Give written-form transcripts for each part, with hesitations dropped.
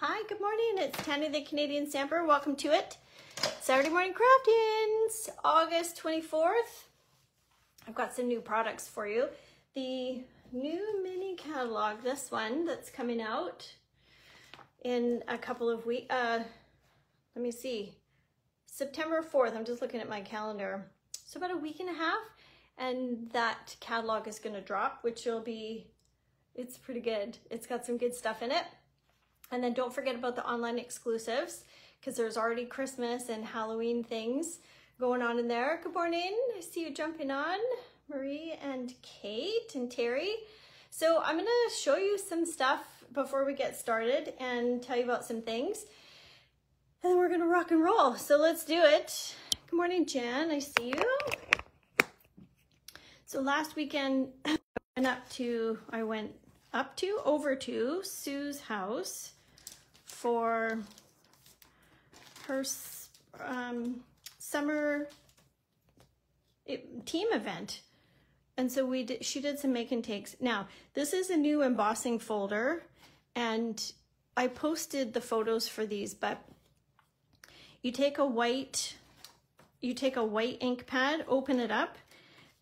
Hi, good morning. It's Tanny the Canadian Stamper. Welcome to it. Saturday Morning Craftings, August 24th. I've got some new products for you. The new mini catalog, this one that's coming out in a couple of weeks. Let me see, September 4th. I'm just looking at my calendar. So about a week and a half, and that catalog is going to drop, which will be, it's pretty good. It's got some good stuff in it. And then don't forget about the online exclusives, because there's already Christmas and Halloween things going on in there. Good morning. I see you jumping on, Marie and Kate and Terry. So I'm going to show you some stuff before we get started and tell you about some things. And then we're going to rock and roll. So let's do it. Good morning, Jan. I see you. So last weekend, I went over to Sue's house for her summer team event. And so she did some make and takes. Now, this is a new embossing folder, and I posted the photos for these, but you take a white ink pad, open it up.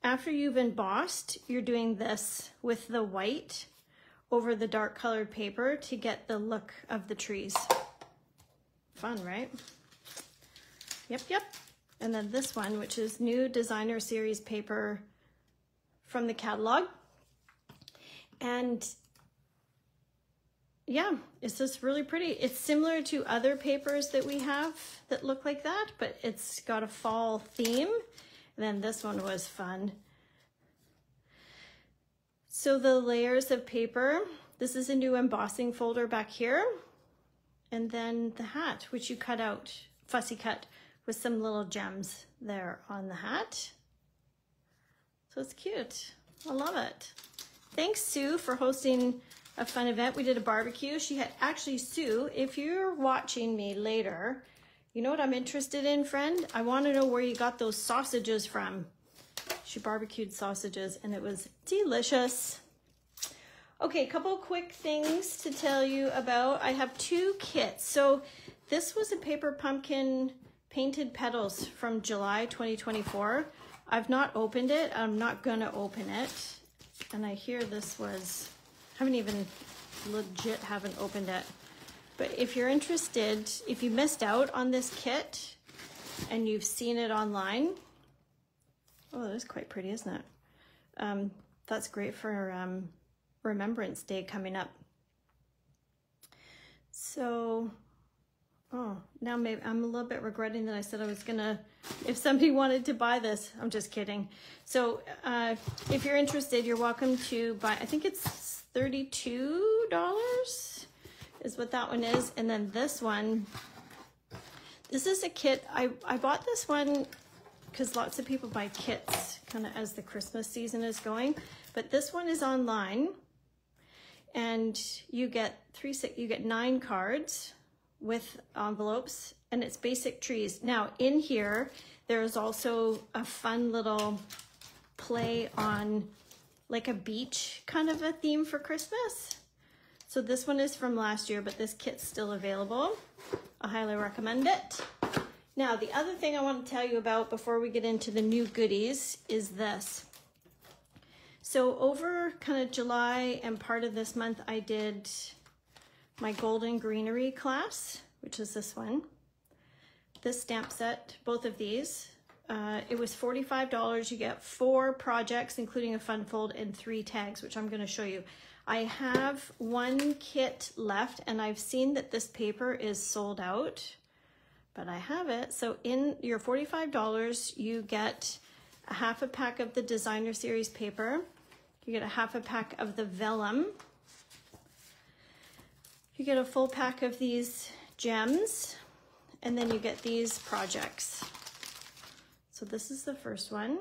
After you've embossed, you're doing this with the white over the dark colored paper to get the look of the trees. Fun, right? Yep. And then this one, which is new designer series paper from the catalog. And yeah, it's just really pretty. It's similar to other papers that we have that look like that, but it's got a fall theme. And then this one was fun. So the layers of paper, this is a new embossing folder back here. And then the hat, which you cut out, fussy cut, with some little gems there on the hat. So it's cute. I love it. Thanks, Sue, for hosting a fun event. We did a barbecue. Actually, Sue, if you're watching me later, you know what I'm interested in, friend? I want to know where you got those sausages from. She barbecued sausages and it was delicious. Okay, a couple quick things to tell you about. I have two kits. So this was a paper pumpkin painted petals from July 2024. I've not opened it. I'm not gonna open it. And I hear this was, haven't opened it. But if you're interested, if you missed out on this kit and you've seen it online, oh, that is quite pretty, isn't it? That's great for Remembrance Day coming up. So, now maybe I'm a little bit regretting that I said I was gonna, if somebody wanted to buy this, I'm just kidding. So if you're interested, you're welcome to buy, I think it's $32 is what that one is. And then this one, this is a kit. I bought this one because lots of people buy kits kind of as the Christmas season is going, but this one is online, and you get 9 cards with envelopes, and it's basic trees. Now in here, there's also a fun little play on like a beach kind of a theme for Christmas. So this one is from last year, but this kit's still available. I highly recommend it. Now, the other thing I want to tell you about before we get into the new goodies is this. So over kind of July and part of this month, I did my Golden Greenery class, which is this one. This stamp set, both of these. It was $45. You get 4 projects, including a fun fold and 3 tags, which I'm going to show you. I have 1 kit left, and I've seen that this paper is sold out, but I have it. So in your $45, you get a half a pack of the designer series paper. You get a half a pack of the vellum. You get a full pack of these gems, and then you get these projects. So this is the first one.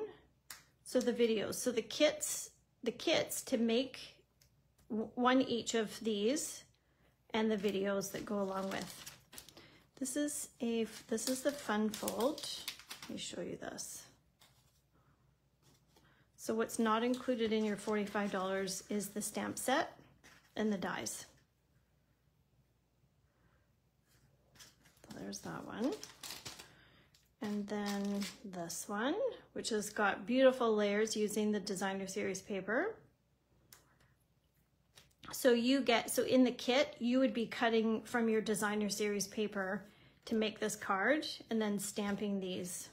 So the videos. So the kits to make 1 each of these, and the videos that go along with. This is the fun fold. Let me show you this. So what's not included in your $45 is the stamp set and the dies. there's that one. And then this one, which has got beautiful layers using the Designer Series paper. So in the kit, you would be cutting from your Designer Series paper to make this card and then stamping these.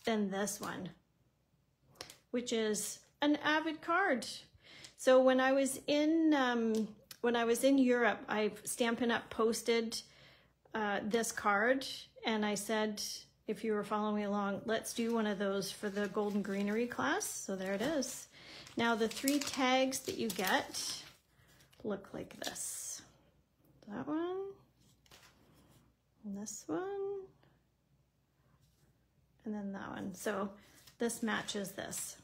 Then this one, which is an Avid card. So when I was in Europe, Stampin' Up! Posted this card, and I said, if you were following along, let's do one of those for the Golden Greenery class. So there it is. Now the 3 tags that you get look like this. That one, and this one, and then that one. So this matches this.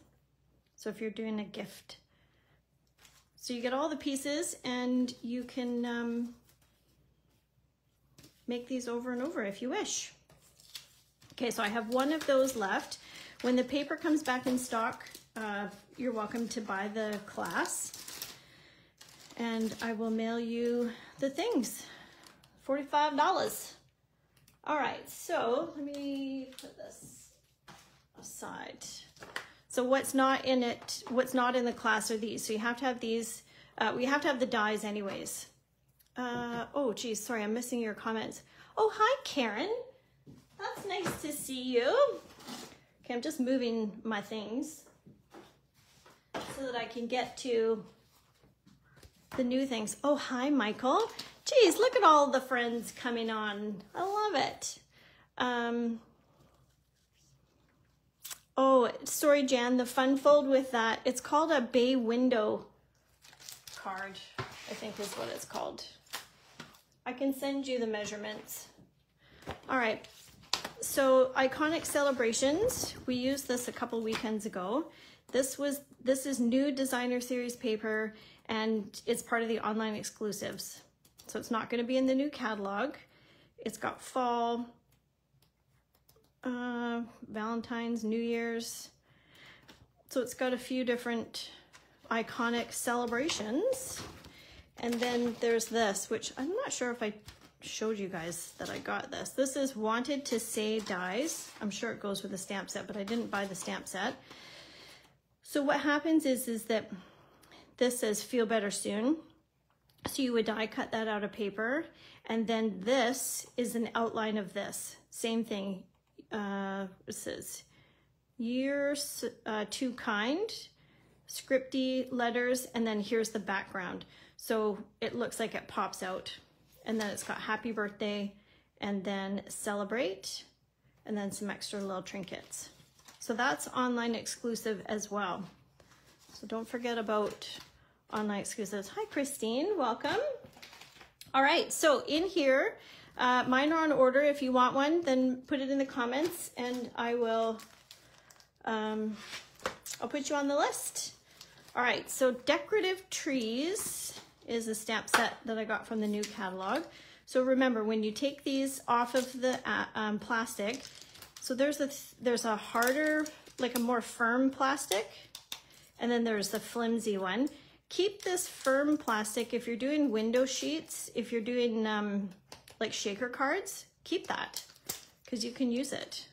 So if you're doing a gift, so you get all the pieces and you can make these over and over if you wish. Okay, so I have one of those left. When the paper comes back in stock, you're welcome to buy the class. And I will mail you the things. $45. All right, so let me put this aside. So what's not in it, what's not in the class are these. So you have to have these, we have to have the dies anyways. Oh geez, sorry, I'm missing your comments. Oh, hi Karen. That's nice to see you. Okay, I'm just moving my things so that I can get to the new things. Oh, hi Michael. Geez, look at all the friends coming on. I love it. Oh, sorry Jan, the fun fold with that, it's called a bay window card, I think is what it's called. I can send you the measurements. All right, so Iconic Celebrations, we used this a couple weekends ago. This is new Designer Series paper, and it's part of the online exclusives. So it's not going to be in the new catalog. It's got fall, Valentine's, New Year's. So it's got a few different iconic celebrations. And then there's this, which I'm not sure if I showed you guys that I got this. This is Wanted to Say dies. I'm sure it goes with the stamp set, but I didn't buy the stamp set. So what happens is that this says Feel Better Soon. So you would die cut that out of paper. And then this is an outline of this. Same thing. It says, You're Too Kind, scripty letters, and then here's the background. So it looks like it pops out. And then it's got Happy Birthday, and then Celebrate, and then some extra little trinkets. So that's online exclusive as well. So don't forget about online exclusives. Hi, Christine, welcome. All right, so in here, mine are on order. If you want one, then put it in the comments and I will, I'll put you on the list. All right, so Decorative Trees is a stamp set that I got from the new catalog. So remember, when you take these off of the plastic, so there's a harder, like a more firm plastic, and then there's the flimsy one. Keep this firm plastic if you're doing window sheets, if you're doing like shaker cards, keep that because you can use it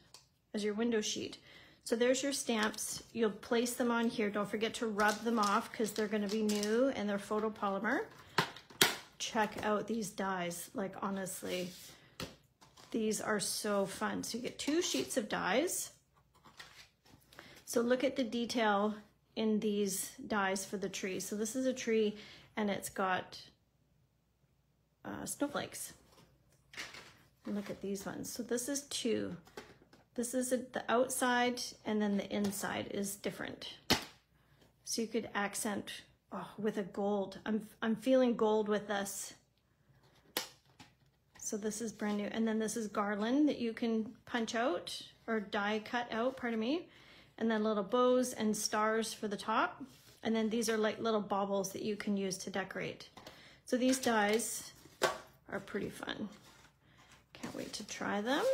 as your window sheet. So there's your stamps. You'll place them on here. Don't forget to rub them off because they're going to be new and they're photopolymer. Check out these dies. Like honestly, these are so fun. So you get 2 sheets of dies. So look at the detail in these dies for the tree. So this is a tree and it's got snowflakes. And look at these ones. So this is 2. This is the outside and then the inside is different. So you could accent with a gold. I'm feeling gold with this. So this is brand new. And then this is garland that you can punch out or die cut out, pardon me. And then little bows and stars for the top. And then these are like little baubles that you can use to decorate. So these dies are pretty fun. Can't wait to try them.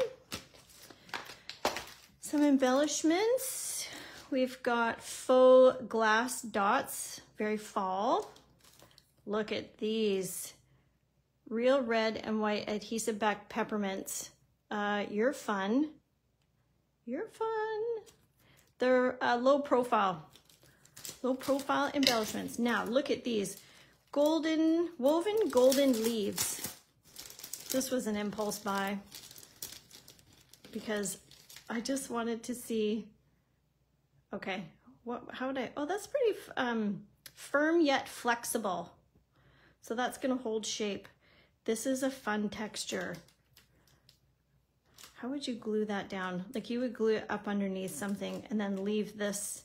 Some embellishments. We've got faux glass dots, very fall. Look at these. Real red and white adhesive back peppermints. You're fun. You're fun. They're low profile embellishments. Now look at these woven golden leaves. This was an impulse buy because I just wanted to see. Okay, oh, that's pretty firm yet flexible. So that's gonna hold shape. This is a fun texture. How would you glue that down? Like you would glue it up underneath something and then leave this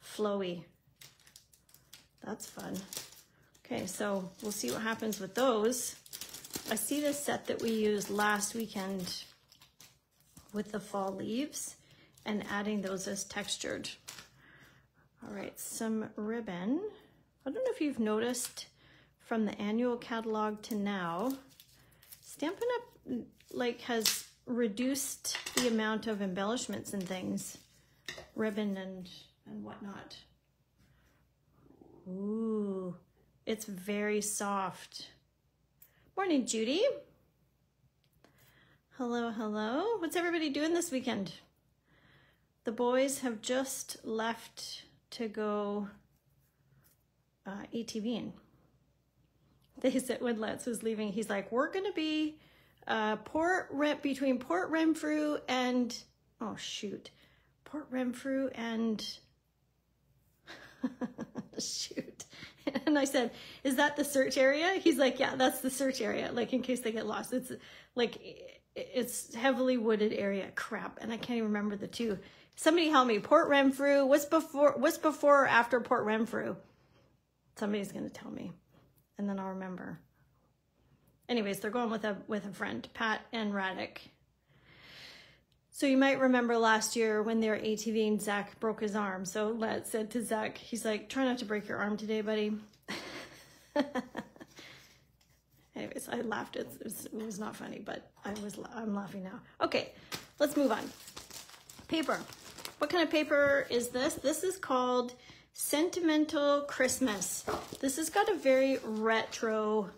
flowy. That's fun. Okay, so we'll see what happens with those. I see this set that we used last weekend with the fall leaves and adding those as textured. All right, some ribbon. I don't know if you've noticed from the annual catalog to now, Stampin' Up! Like has reduced the amount of embellishments and things, ribbon and whatnot. Ooh, it's very soft. Morning, Judy. Hello, hello. What's everybody doing this weekend? The boys have just left to go ATVing. They said when Lance was leaving, he's like, we're gonna be between Port Renfrew and, oh shoot, Port Renfrew and, shoot. And I said, is that the search area? He's like, yeah, that's the search area. Like in case they get lost. It's like, it's heavily wooded area. Crap. And I can't even remember the two. Somebody help me. Port Renfrew. What's before or after Port Renfrew? Somebody's going to tell me. And then I'll remember. Anyways, they're going with a friend, Pat and Radek. So you might remember last year when they were ATVing, Zach broke his arm. So Let said to Zach, he's like, try not to break your arm today, buddy. Anyways, I laughed. It was not funny, but I'm laughing now. Okay, let's move on. Paper. What kind of paper is this? This is called Sentimental Christmas. This has got a very retro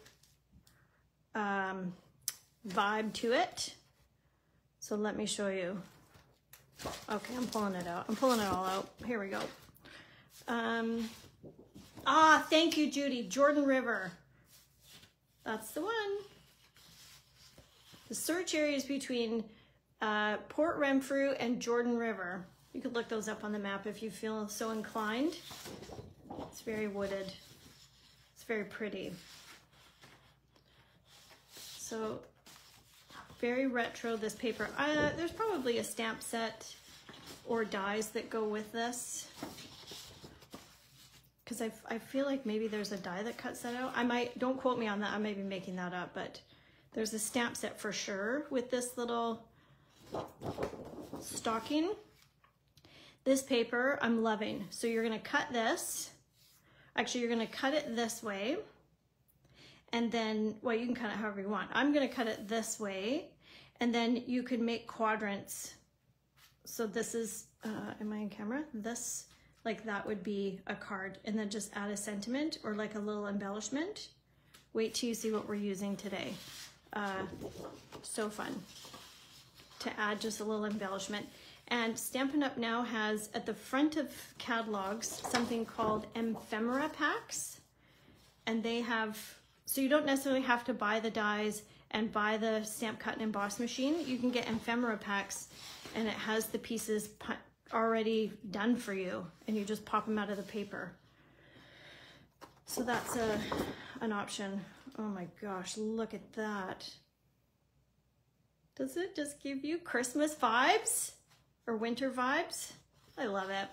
vibe to it. So let me show you. Okay, I'm pulling it out. I'm pulling it all out. Here we go. Thank you, Judy. Jordan River. That's the one. The search area is between Port Renfrew and Jordan River. You could look those up on the map if you feel so inclined. It's very wooded. It's very pretty. So very retro, this paper. There's probably a stamp set or dies that go with this. Because I feel like maybe there's a die that cuts that out. Don't quote me on that, I may be making that up, but there's a stamp set for sure with this little stocking. This paper I'm loving. So you're gonna cut this. Actually, you're gonna cut it this way. And then, well, you can cut it however you want. I'm gonna cut it this way. And then you could make quadrants. So this is, am I in camera? This, like that would be a card. And then just add a sentiment or like a little embellishment. Wait till you see what we're using today. So fun to add just a little embellishment. And Stampin' Up! Now has at the front of catalogs something called ephemera packs. And they have, so you don't necessarily have to buy the dies and buy the stamp cut and emboss machine. You can get ephemera packs and it has the pieces already done for you and you just pop them out of the paper. So that's an option. Oh my gosh, look at that. Does it just give you Christmas vibes or winter vibes? I love it.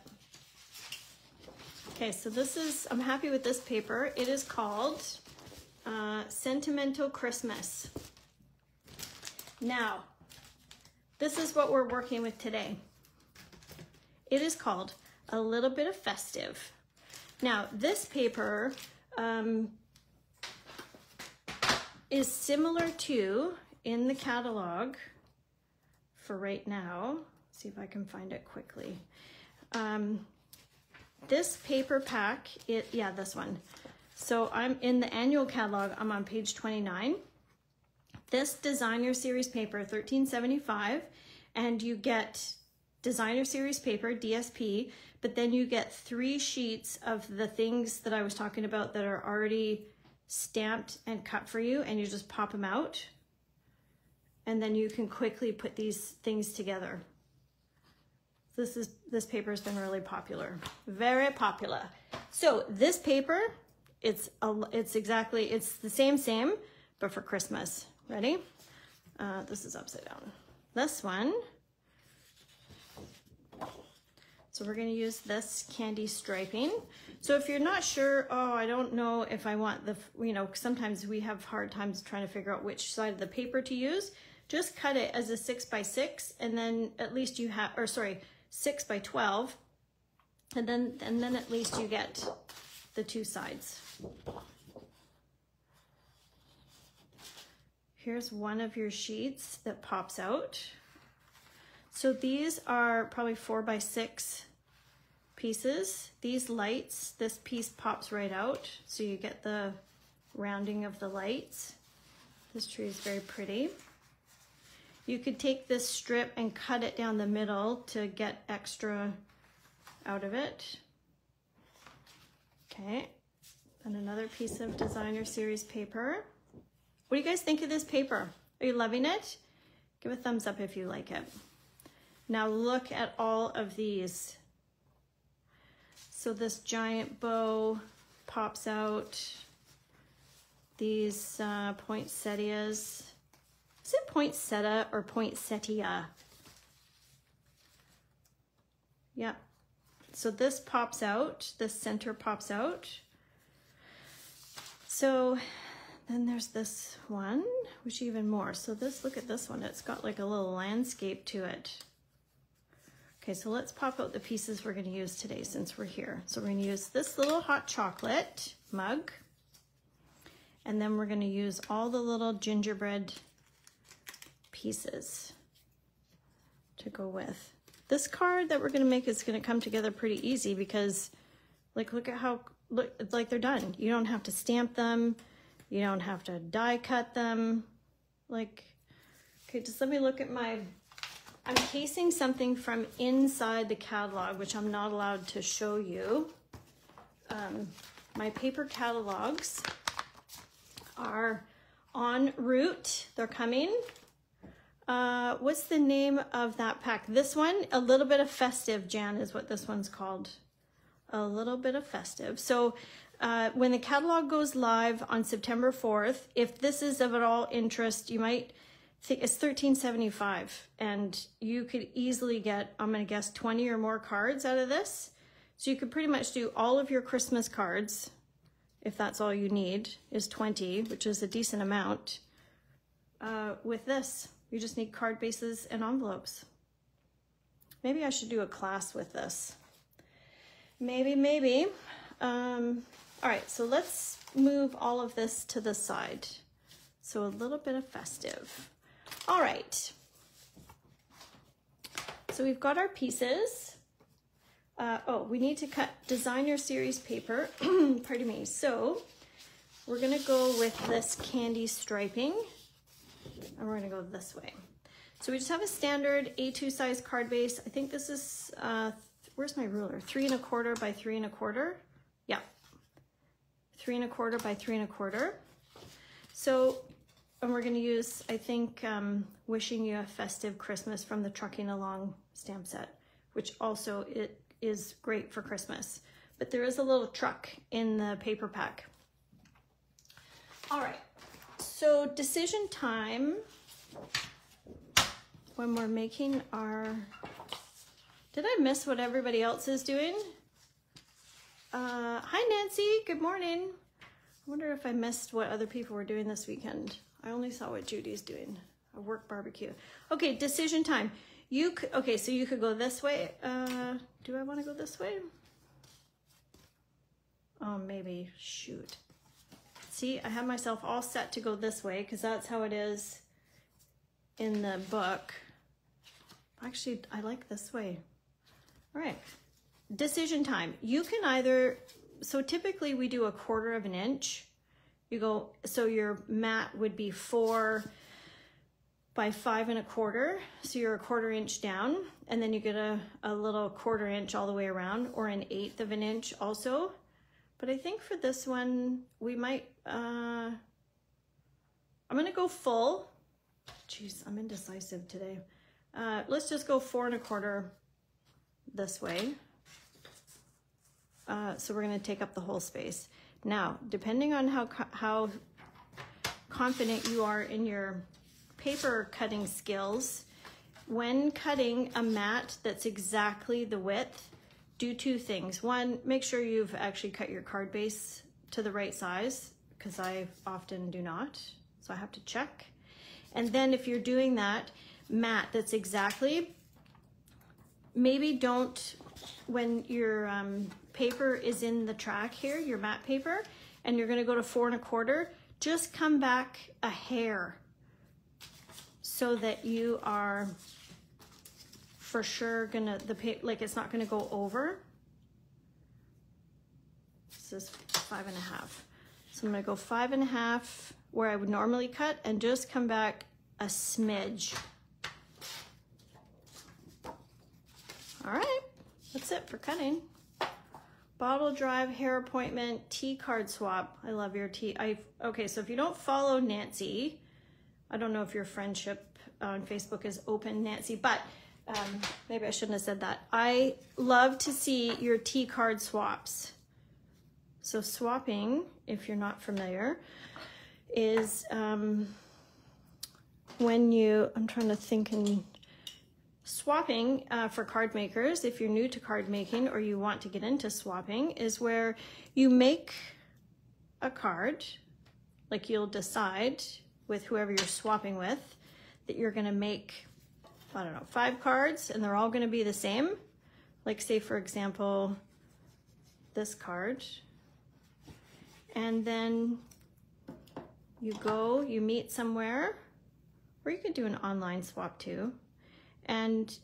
Okay, so this is, I'm happy with this paper. It is called Sentimental Christmas. Now, this is what we're working with today. It is called A Little Bit of Festive. Now, this paper is similar to, in the catalog for right now, see if I can find it quickly. This paper pack, this one. So I'm in the annual catalog, I'm on page 29. this Designer Series paper, $13.75, and you get Designer Series paper, DSP, but then you get 3 sheets of the things that I was talking about that are already stamped and cut for you, and you just pop them out. And then you can quickly put these things together. This paper has been really popular, very popular. So this paper, it's the same, but for Christmas. Ready? This is upside down. This one. So we're going to use this candy striping. So if you're not sure, oh, I don't know if I want the, you know, sometimes we have hard times trying to figure out which side of the paper to use. Just cut it as a 6x6, and then at least you have, or sorry, 6x12, and then at least you get the 2 sides. Here's one of your sheets that pops out. So these are probably 4x6 pieces. These lights, this piece pops right out, so you get the rounding of the lights. This tree is very pretty. You could take this strip and cut it down the middle to get extra out of it. Okay, and another piece of Designer Series paper. What do you guys think of this paper? Are you loving it? Give a thumbs up if you like it. Now look at all of these. So this giant bow pops out. These poinsettias. Is it poinsettia or poinsettia? Yeah. So this pops out. This center pops out. So then there's this one, which even more. So this, look at this one. It's got like a little landscape to it. Okay, so let's pop out the pieces we're going to use today since we're here. So we're going to use this little hot chocolate mug. And then we're going to use all the little gingerbread pieces to go with. This card that we're going to make is going to come together pretty easy because, like, look at how, like they're done. You don't have to stamp them. You don't have to die cut them. Like, okay, just let me look at my, I'm casing something from inside the catalog, which I'm not allowed to show you. My paper catalogs are en route. They're coming. What's the name of that pack? This one, A Little Bit of Festive, Jan, is what this one's called. A Little Bit of Festive. So when the catalog goes live on September 4th, if this is of at all interest, you might think it's $13.75, and you could easily get, I'm going to guess, 20 or more cards out of this. So you could pretty much do all of your Christmas cards, if that's all you need, is 20, which is a decent amount, with this. You just need card bases and envelopes. Maybe I should do a class with this. Maybe. All right, so let's move all of this to the side. So A Little Bit of Festive. All right. So we've got our pieces. Oh, we need to cut Designer Series paper. Pardon me. So we're going to go with this candy striping. And we're going to go this way. So we just have a standard A2 size card base. I think this is, where's my ruler? 3 1/4 by 3 1/4. Yeah. 3 1/4 by 3 1/4. So, and we're going to use, I think, Wishing You a Festive Christmas from the Trucking Along stamp set, which also it is great for Christmas. But there is a little truck in the paper pack. All right. So decision time when we're making our, did I miss what everybody else is doing? Hi Nancy, good morning. I wonder if I missed what other people were doing this weekend. I only saw what Judy's doing, a work barbecue. Okay, decision time. Okay, so you could go this way. Do I want to go this way? Oh, maybe, shoot. See, I have myself all set to go this way because that's how it is in the book. Actually, I like this way. All right, decision time. You can either, so typically we do 1/4 of an inch. You go, so your mat would be 4 by 5 1/4. So you're 1/4 inch down, and then you get a little 1/4 inch all the way around, or an 1/8 of an inch also. But I think for this one, we might, I'm gonna go full. Jeez, I'm indecisive today. Let's just go 4 1/4 this way. So we're gonna take up the whole space. Now, depending on how confident you are in your paper cutting skills, when cutting a mat that's exactly the width, do 2 things. One, make sure you've actually cut your card base to the right size, because I often do not, so I have to check. And then if you're doing that mat that's exactly, maybe don't, when your paper is in the track here, your matte paper, and you're gonna go to 4 1/4, just come back a hair so that you are for sure gonna, like it's not gonna go over. This is 5 1/2. So I'm gonna go 5 1/2 where I would normally cut and just come back a smidge. All right, that's it for cutting. Bottle drive, hair appointment, tea card swap. I love your tea. Okay, so if you don't follow Nancy, I don't know if your friendship on Facebook is open, Nancy, but maybe I shouldn't have said that. I love to see your tea card swaps. So swapping, if you're not familiar, is when you, I'm trying to think, and swapping for card makers, if you're new to card making or you want to get into swapping, is where you make a card, like you'll decide with whoever you're swapping with that you're gonna make, I don't know, 5 cards and they're all gonna be the same. Like say for example, this card. And then you go, you meet somewhere, or you could do an online swap too. And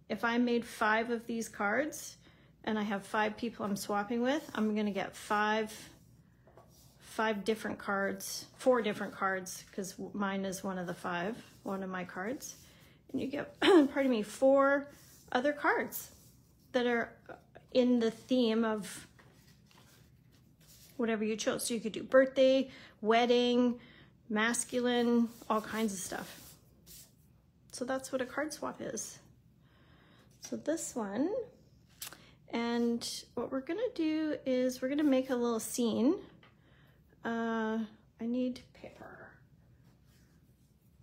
if I made 5 of these cards and I have 5 people I'm swapping with, I'm gonna get 5 different cards, 4 different cards, because mine is one of the 5, one of my cards. And you get, pardon me, 4 other cards that are in the theme of whatever you chose. So you could do birthday, wedding, masculine, all kinds of stuff. So that's what a card swap is. So this one, and what we're gonna do is we're gonna make a little scene. I need paper.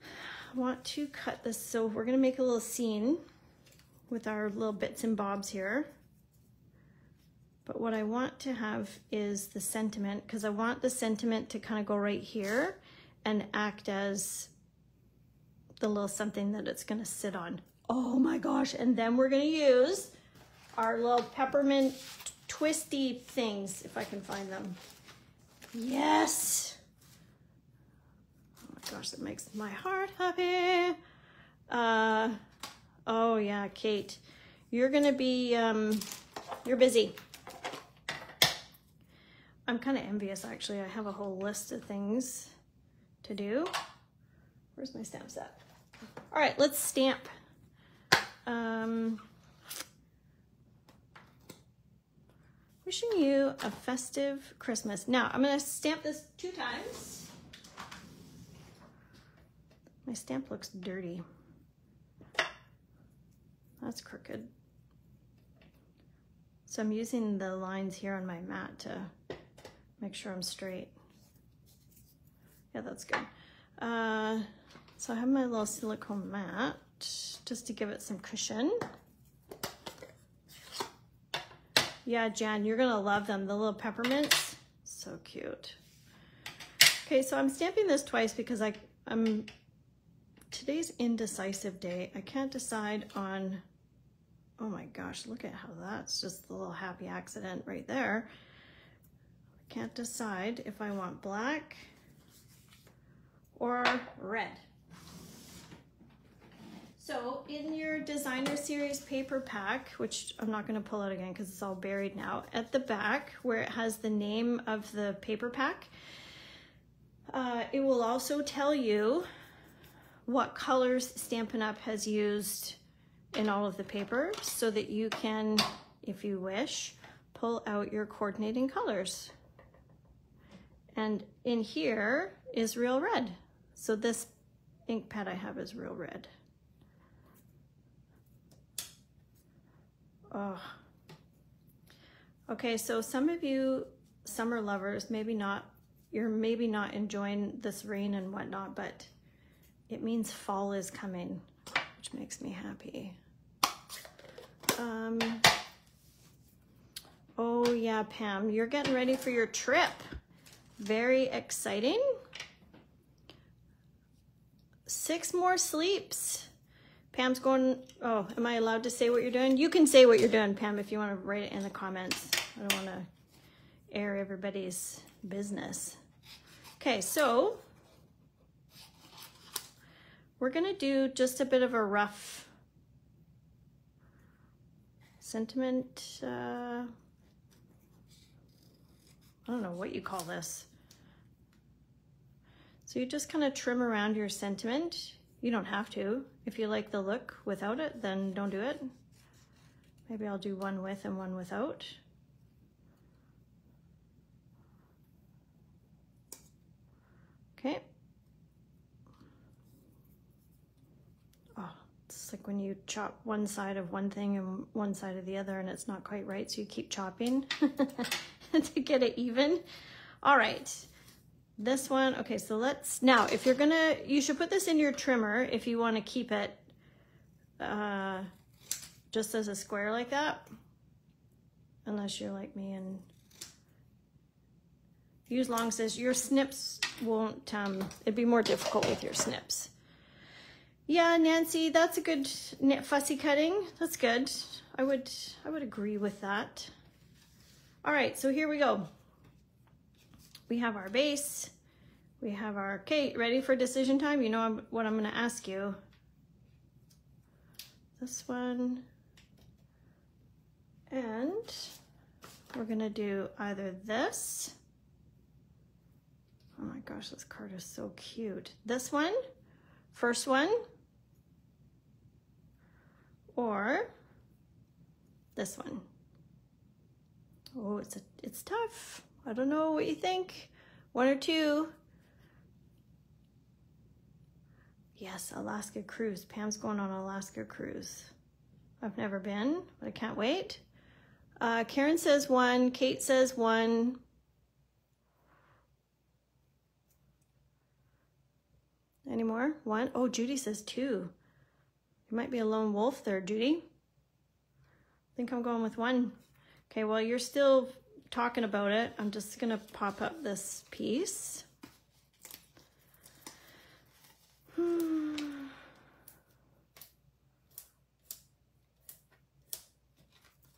I want to cut this, so we're gonna make a little scene with our little bits and bobs here. But what I want to have is the sentiment, because I want the sentiment to kind of go right here and act as the little something that it's gonna sit on. Oh my gosh, and then we're gonna use our little peppermint twisty things, if I can find them. Yes! Oh my gosh, that makes my heart happy. Oh yeah, Kate, you're gonna be, you're busy. I'm kind of envious actually. I have a whole list of things to do. Where's my stamp set? All right, let's stamp. Wishing you a festive Christmas. Now, I'm gonna stamp this 2 times. My stamp looks dirty. That's crooked. So I'm using the lines here on my mat to make sure I'm straight. Yeah, that's good. So I have my little silicone mat just to give it some cushion. Yeah, Jan, you're gonna love them. The little peppermints, so cute. Okay, so I'm stamping this twice because today's indecisive day. I can't decide on, oh my gosh, look at how that's just the little happy accident right there. I can't decide if I want black or red. So in your designer series paper pack, which I'm not going to pull out again because it's all buried now, at the back where it has the name of the paper pack, it will also tell you what colors Stampin' Up! Has used in all of the paper so that you can, if you wish, pull out your coordinating colors. And in here is real red. So this ink pad I have is real red. Oh. Okay, so some of you summer lovers, you're maybe not enjoying this rain and whatnot, but it means fall is coming, which makes me happy. Oh yeah, Pam, you're getting ready for your trip. Very exciting. 6 more sleeps. Pam's going, oh, am I allowed to say what you're doing? You can say what you're doing, Pam, if you want to write it in the comments. I don't want to air everybody's business. Okay, so we're gonna do just a bit of a rough sentiment, I don't know what you call this. So you just kind of trim around your sentiment. You don't have to. If you like the look without it, then don't do it. Maybe I'll do one with and one without. Okay. Oh, it's like when you chop one side of one thing and one side of the other and it's not quite right, so you keep chopping to get it even. All right. This one, okay, so let's, now if you're gonna, you should put this in your trimmer if you want to keep it just as a square like that, unless you're like me and use long scissors. Your snips won't, it'd be more difficult with your snips. Yeah, Nancy, that's a good fussy cutting. That's good. I would agree with that. All right, so here we go. We have our base, we have our, okay, ready for decision time? You know what I'm gonna ask you. This one, and we're gonna do either this, oh my gosh, this card is so cute. This one, first one, or this one. Oh, it's tough. I don't know what you think. One or two. Yes, Alaska cruise. Pam's going on an Alaska cruise. I've never been, but I can't wait. Karen says one. Kate says one. Any more? One. Oh, Judy says two. You might be a lone wolf there, Judy. I think I'm going with one. Okay, well, you're still talking about it. I'm just gonna pop up this piece. What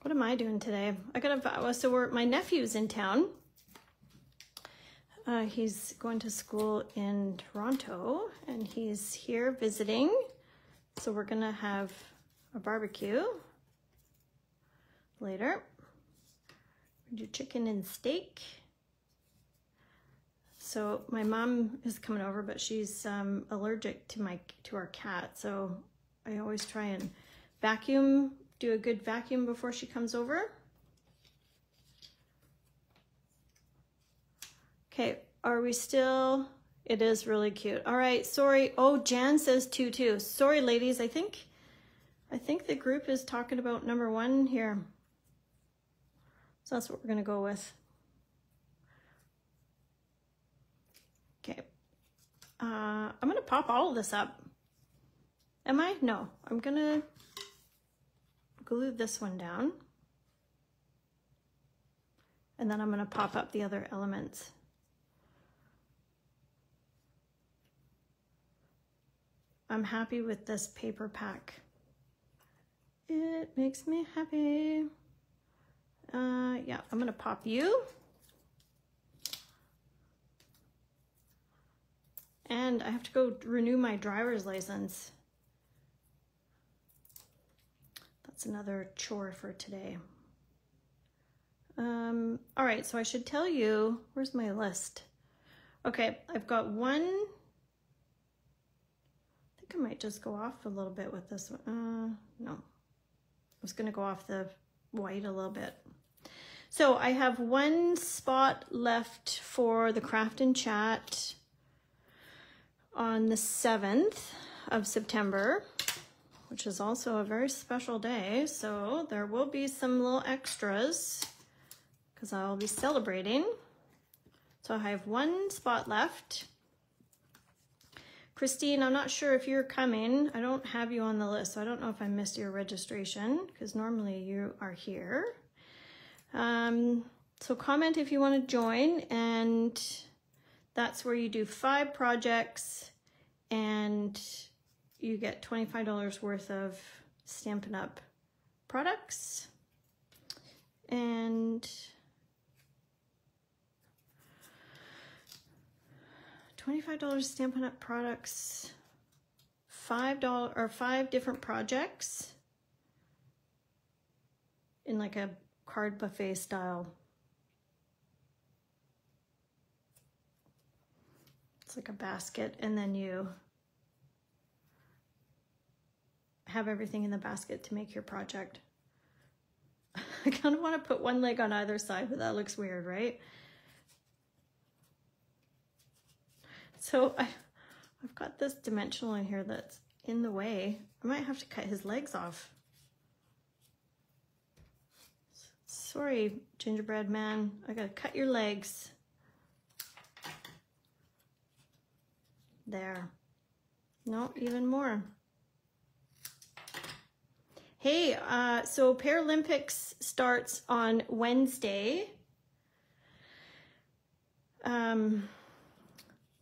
am I doing today? My nephew's in town. He's going to school in Toronto and he's here visiting. So we're gonna have a barbecue later. Do chicken and steak. So my mom is coming over, but she's allergic to our cat. So I always try and vacuum, do a good vacuum before she comes over. Okay, are we still? It is really cute. All right, sorry. Oh, Jan says two too. Sorry, ladies. I think the group is talking about number one here. So that's what we're gonna go with. Okay, I'm gonna pop all of this up. Am I? No, I'm gonna glue this one down. And then I'm gonna pop up the other elements. I'm happy with this paper pack. It makes me happy. Yeah, I'm gonna pop you. And I have to go renew my driver's license. That's another chore for today. All right, so I should tell you, where's my list? Okay, I've got one, I think might just go off a little bit with this one. No, I was gonna go off the white a little bit. So I have one spot left for the Craft and Chat on the 7th of September, which is also a very special day. So there will be some little extras because I'll be celebrating. So I have one spot left. Christine, I'm not sure if you're coming. I don't have you on the list, so I don't know if I missed your registration because normally you are here. So comment if you want to join, and that's where you do 5 projects and you get $25 worth of Stampin' Up! Products. And $25 Stampin' Up! Products, $5 or 5 different projects in like a card buffet style. It's like a basket, and then you have everything in the basket to make your project. I kind of want to put one leg on either side, but that looks weird, right? So I've got this dimensional in here that's in the way. I might have to cut his legs off. Sorry, gingerbread man, I gotta cut your legs. There. No, even more. Hey, so Paralympics starts on Wednesday.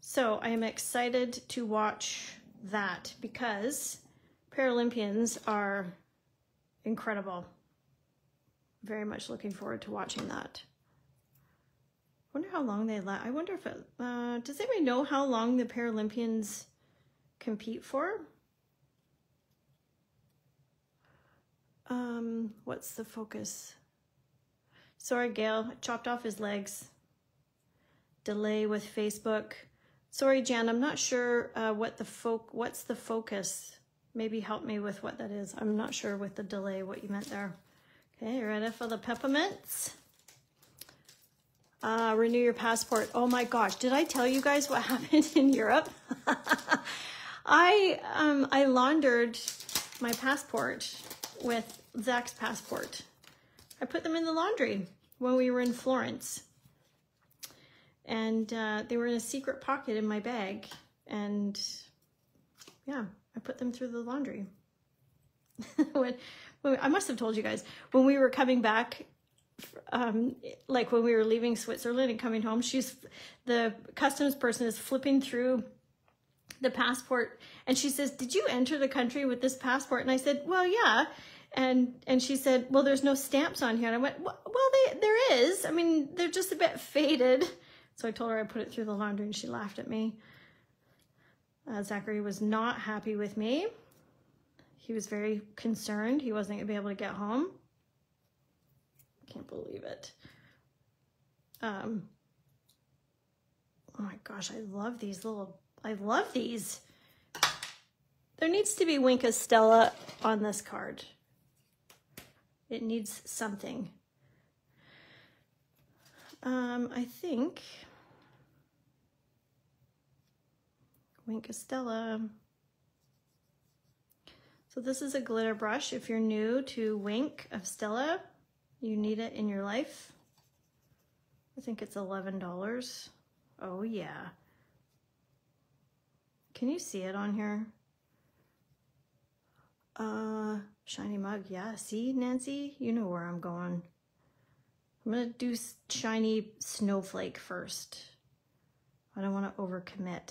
So I am excited to watch that because Paralympians are incredible. Very much looking forward to watching that. I wonder how long they last. I wonder if it, does anybody know how long the Paralympians compete for? What's the focus? Sorry, Gail, I chopped off his legs. Delay with Facebook. Sorry, Jan, I'm not sure what's the focus. Maybe help me with what that is. I'm not sure with the delay what you meant there. Okay, ready for the peppermints? Renew your passport. Oh my gosh, did I tell you guys what happened in Europe? I laundered my passport with Zach's passport. I put them in the laundry when we were in Florence. And they were in a secret pocket in my bag. And yeah, I put them through the laundry. when I must have told you guys, when we were coming back, like when we were leaving Switzerland and coming home, the customs person is flipping through the passport and she says, "Did you enter the country with this passport?" And I said, "Well, yeah." And she said, "Well, there's no stamps on here." And I went, "Well, there is. I mean, they're just a bit faded." So I told her I put it through the laundry and she laughed at me. Zachary was not happy with me. He was very concerned. He wasn't gonna be able to get home. Can't believe it. Oh my gosh, I love these. There needs to be Wink of Stella on this card. It needs something. I think Wink of Stella. So this is a glitter brush. If you're new to Wink of Stella, you need it in your life. I think it's $11. Oh yeah. Can you see it on here? Shiny mug. Yeah, see, Nancy? You know where I'm going. I'm gonna do shiny snowflake first. I don't want to overcommit.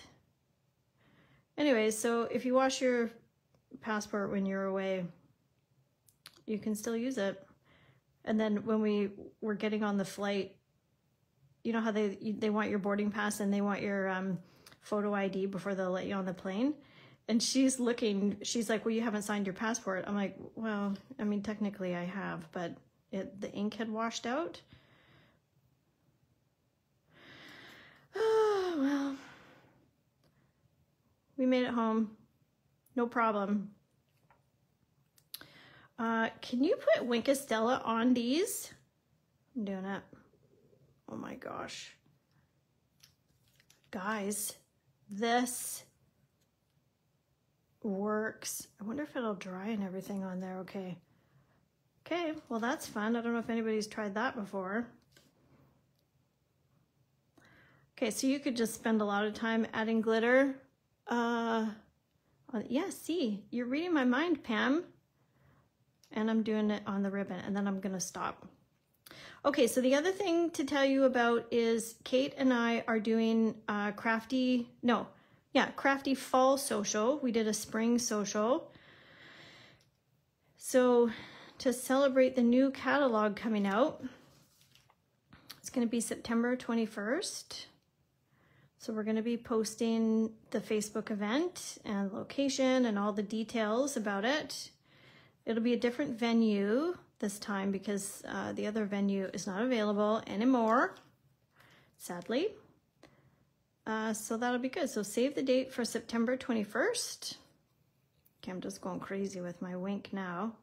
Anyway, so if you wash your passport when you're away, you can still use it. And then when we were getting on the flight, you know how they want your boarding pass and they want your photo ID before they'll let you on the plane? And she's looking, she's like, "Well, you haven't signed your passport." I'm like, "Well, I mean, technically I have, but the ink had washed out." Oh, well. We made it home. no problem. Can you put Wink Estella on these? I'm doing it. Oh my gosh. Guys, this works. I wonder if it'll dry and everything on there. Okay. Okay, well that's fun. I don't know if anybody's tried that before. Okay, so you could just spend a lot of time adding glitter. Yeah, see, you're reading my mind, Pam. And I'm doing it on the ribbon, and then I'm gonna stop. Okay, so the other thing to tell you about is Kate and I are doing crafty fall social. We did a spring social. So to celebrate the new catalog coming out, it's gonna be September 21st. So we're gonna be posting the Facebook event and location and all the details about it. It'll be a different venue this time because the other venue is not available anymore, sadly. So that'll be good. So save the date for September 21st. Okay, I'm just going crazy with my Wink now.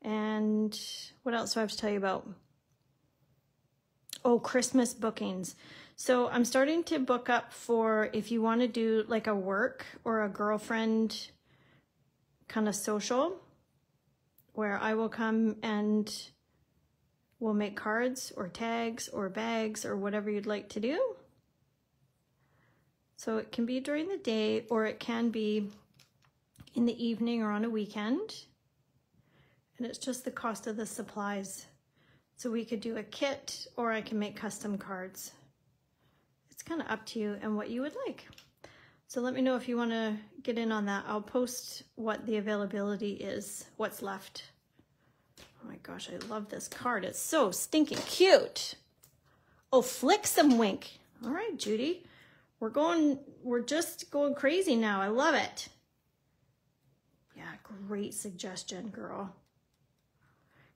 And what else do I have to tell you about? Oh, Christmas bookings. So I'm starting to book up for if you want to do like a work or a girlfriend kind of social where I will come and we'll make cards or tags or bags or whatever you'd like to do. So it can be during the day or it can be in the evening or on a weekend. And it's just the cost of the supplies. So we could do a kit or I can make custom cards. It's kind of up to you and what you would like. So let me know if you want to get in on that. I'll post what the availability is, what's left. Oh my gosh, I love this card. It's so stinking cute. Oh, flick some Wink. All right, Judy. We're just going crazy now. I love it. Yeah, great suggestion, girl.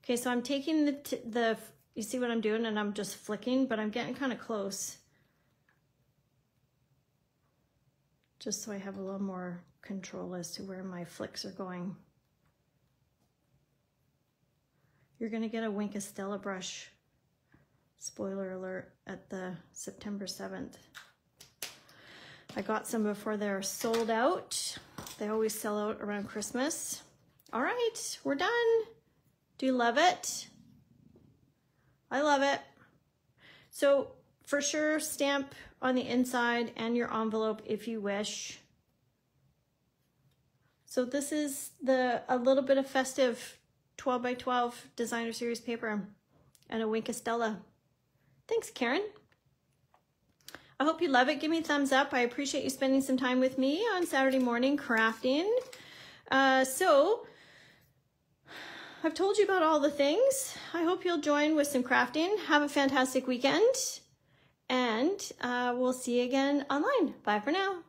Okay, so I'm taking you see what I'm doing, and I'm just flicking, but I'm getting kind of close. Just so I have a little more control as to where my flicks are going. You're gonna get a Wink Estella brush, spoiler alert, at the September 7th. I got some before they're sold out. They always sell out around Christmas. All right, we're done. Do you love it? I love it. So for sure, stamp on the inside and your envelope if you wish. So this is a little bit of Festive 12 by 12 designer series paper and a Wink Estella. Thanks, Karen. I hope you love it. Give me a thumbs up. I appreciate you spending some time with me on Saturday morning crafting. So I've told you about all the things. I hope you'll join with some crafting. Have a fantastic weekend. And we'll see you again online. Bye for now.